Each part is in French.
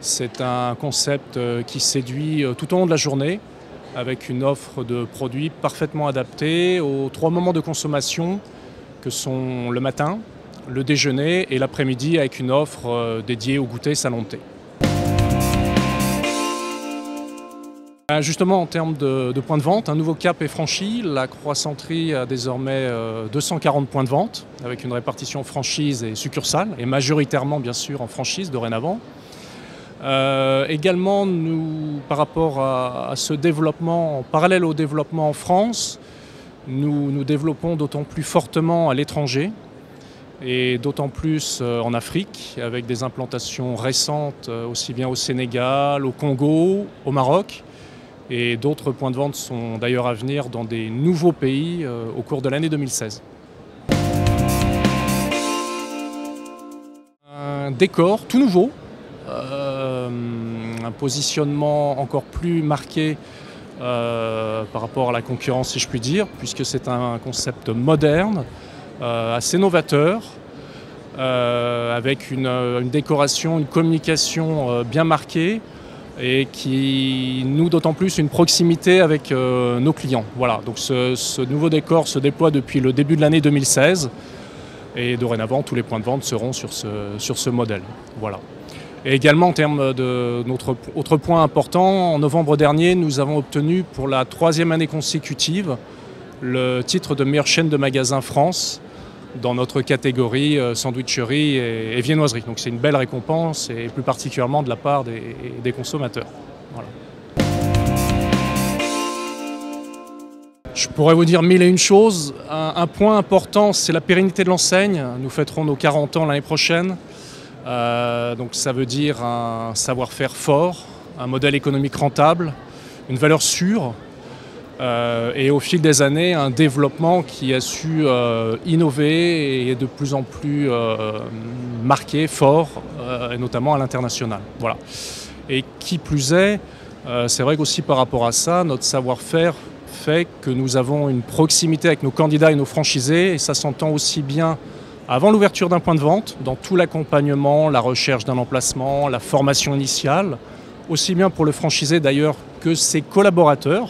C'est un concept qui séduit tout au long de la journée, avec une offre de produits parfaitement adaptés aux 3 moments de consommation que sont le matin, le déjeuner et l'après-midi, avec une offre dédiée au goûter salon de thé. Justement, en termes de points de vente, un nouveau cap est franchi. La Croissanterie a désormais 240 points de vente, avec une répartition franchise et succursale, et majoritairement bien sûr en franchise dorénavant. Également, par rapport à ce développement, en parallèle au développement en France, nous développons d'autant plus fortement à l'étranger et d'autant plus en Afrique, avec des implantations récentes aussi bien au Sénégal, au Congo, au Maroc. Et d'autres points de vente sont d'ailleurs à venir dans des nouveaux pays au cours de l'année 2016. Un décor tout nouveau, un positionnement encore plus marqué par rapport à la concurrence, si je puis dire, puisque c'est un concept moderne, assez novateur, avec une décoration, une communication bien marquée, et qui noue d'autant plus une proximité avec nos clients. Voilà, donc ce nouveau décor se déploie depuis le début de l'année 2016 et dorénavant tous les points de vente seront sur ce modèle. Voilà. Et également en termes de notre autre point important, en novembre dernier, nous avons obtenu pour la 3e année consécutive le titre de meilleure chaîne de magasins France dans notre catégorie sandwicherie et viennoiserie. Donc c'est une belle récompense et plus particulièrement de la part des consommateurs. Voilà. Je pourrais vous dire mille et une choses. Un point important, c'est la pérennité de l'enseigne. Nous fêterons nos 40 ans l'année prochaine. Donc ça veut dire un savoir-faire fort, un modèle économique rentable, une valeur sûre. Et au fil des années, un développement qui a su innover et est de plus en plus marqué, fort, et notamment à l'international. Voilà. Et qui plus est, c'est vrai qu'aussi par rapport à ça, notre savoir-faire fait que nous avons une proximité avec nos candidats et nos franchisés, et ça s'entend aussi bien avant l'ouverture d'un point de vente, dans tout l'accompagnement, la recherche d'un emplacement, la formation initiale, aussi bien pour le franchisé d'ailleurs que ses collaborateurs,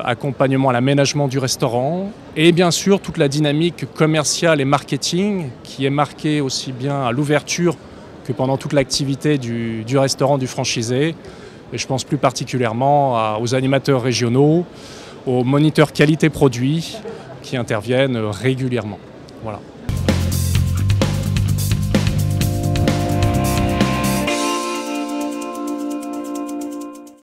accompagnement à l'aménagement du restaurant et bien sûr toute la dynamique commerciale et marketing qui est marquée aussi bien à l'ouverture que pendant toute l'activité du restaurant du franchisé. Et je pense plus particulièrement aux animateurs régionaux, aux moniteurs qualité produit qui interviennent régulièrement. Voilà.